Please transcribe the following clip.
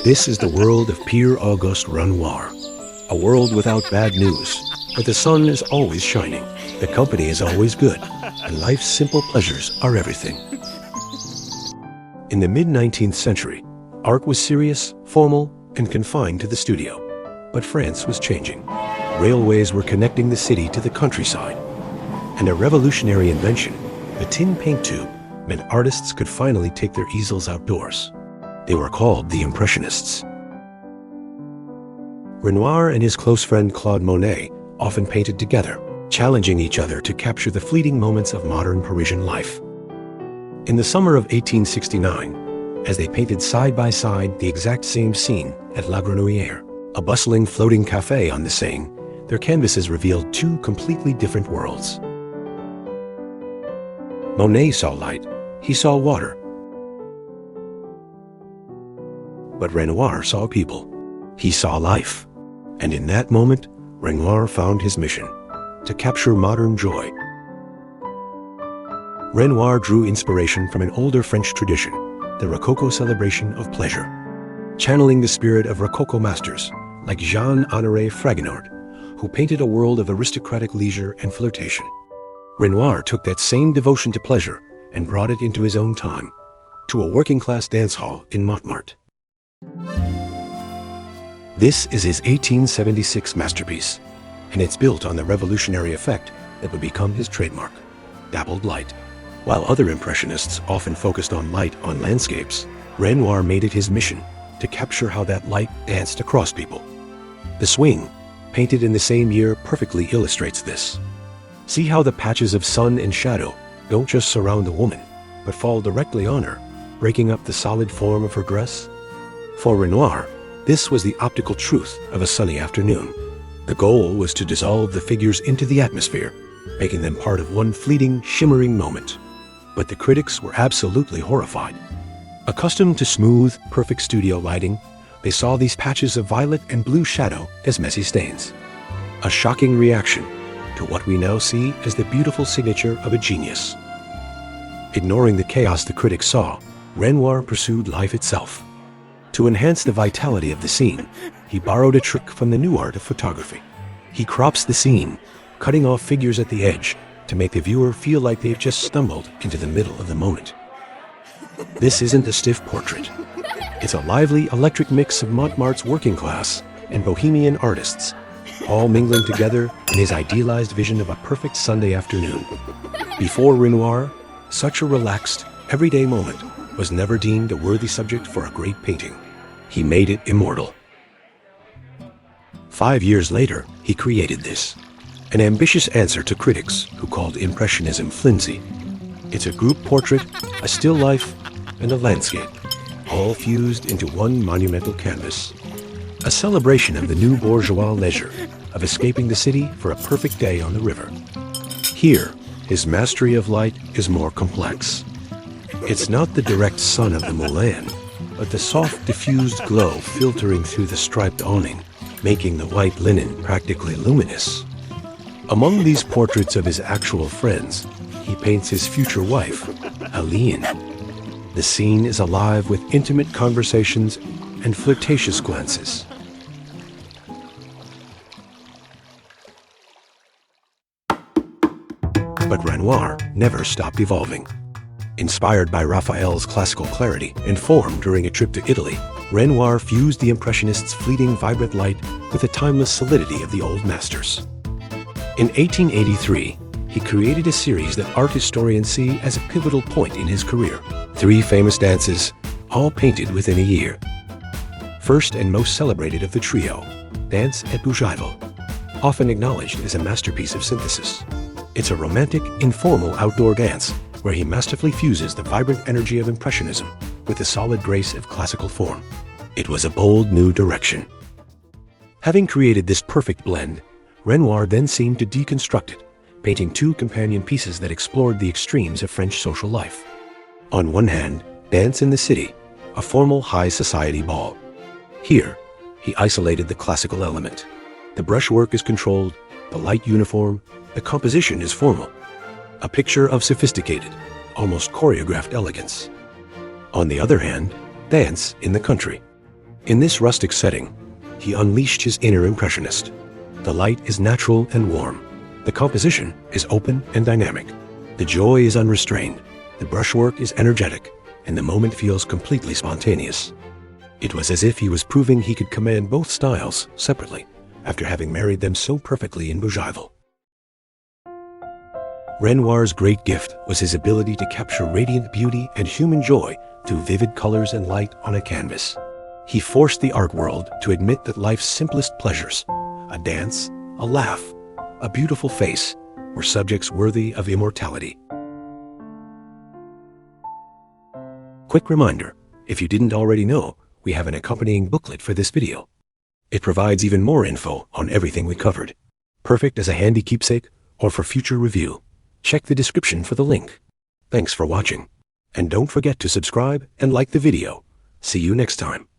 This is the world of Pierre-Auguste Renoir, a world without bad news, where the sun is always shining, the company is always good, and life's simple pleasures are everything. In the mid-19th century, art was serious, formal, and confined to the studio. But France was changing. Railways were connecting the city to the countryside. And a revolutionary invention, the tin paint tube, meant artists could finally take their easels outdoors. They were called the Impressionists. Renoir and his close friend Claude Monet often painted together, challenging each other to capture the fleeting moments of modern Parisian life. In the summer of 1869, as they painted side by side the exact same scene at La Grenouillère, a bustling floating café on the Seine, their canvases revealed two completely different worlds. Monet saw light, he saw water. But Renoir saw people. He saw life. And in that moment, Renoir found his mission, to capture modern joy. Renoir drew inspiration from an older French tradition, the Rococo celebration of pleasure, channeling the spirit of Rococo masters like Jean-Honoré Fragonard, who painted a world of aristocratic leisure and flirtation. Renoir took that same devotion to pleasure and brought it into his own time, to a working-class dance hall in Montmartre. This is his 1876 masterpiece, and it's built on the revolutionary effect that would become his trademark, dappled light. While other Impressionists often focused on light on landscapes, Renoir made it his mission to capture how that light danced across people. The swing, painted in the same year, perfectly illustrates this. See how the patches of sun and shadow don't just surround the woman, but fall directly on her, breaking up the solid form of her dress? For Renoir, this was the optical truth of a sunny afternoon. The goal was to dissolve the figures into the atmosphere, making them part of one fleeting, shimmering moment. But the critics were absolutely horrified. Accustomed to smooth, perfect studio lighting, they saw these patches of violet and blue shadow as messy stains. A shocking reaction to what we now see as the beautiful signature of a genius. Ignoring the chaos the critics saw, Renoir pursued life itself. To enhance the vitality of the scene, he borrowed a trick from the new art of photography. He crops the scene, cutting off figures at the edge to make the viewer feel like they've just stumbled into the middle of the moment. This isn't a stiff portrait. It's a lively, electric mix of Montmartre's working class and bohemian artists, all mingling together in his idealized vision of a perfect Sunday afternoon. Before Renoir, such a relaxed, everyday moment was never deemed a worthy subject for a great painting. He made it immortal. 5 years later, he created this, an ambitious answer to critics who called Impressionism flimsy. It's a group portrait, a still life, and a landscape, all fused into one monumental canvas. A celebration of the new bourgeois leisure, of escaping the city for a perfect day on the river. Here, his mastery of light is more complex. It's not the direct sun of the Moulin, but the soft, diffused glow filtering through the striped awning, making the white linen practically luminous. Among these portraits of his actual friends, he paints his future wife, Aline. The scene is alive with intimate conversations and flirtatious glances. But Renoir never stopped evolving. Inspired by Raphael's classical clarity and form during a trip to Italy, Renoir fused the Impressionists' fleeting, vibrant light with the timeless solidity of the old masters. In 1883, he created a series that art historians see as a pivotal point in his career. 3 famous dances, all painted within a year. First and most celebrated of the trio, Dance at Bougival, often acknowledged as a masterpiece of synthesis. It's a romantic, informal outdoor dance where he masterfully fuses the vibrant energy of Impressionism with the solid grace of classical form. It was a bold new direction. Having created this perfect blend, Renoir then seemed to deconstruct it, painting 2 companion pieces that explored the extremes of French social life. On one hand, Dance in the City, a formal high society ball. Here, he isolated the classical element. The brushwork is controlled, the light uniform, the composition is formal. A picture of sophisticated, almost choreographed elegance. On the other hand, dance in the country. In this rustic setting, he unleashed his inner impressionist. The light is natural and warm. The composition is open and dynamic. The joy is unrestrained. The brushwork is energetic, and the moment feels completely spontaneous. It was as if he was proving he could command both styles separately, after having married them so perfectly in Bougival. Renoir's great gift was his ability to capture radiant beauty and human joy through vivid colors and light on a canvas. He forced the art world to admit that life's simplest pleasures, a dance, a laugh, a beautiful face, were subjects worthy of immortality. Quick reminder, if you didn't already know, we have an accompanying booklet for this video. It provides even more info on everything we covered. Perfect as a handy keepsake or for future review. Check the description for the link. Thanks for watching. And don't forget to subscribe and like the video. See you next time.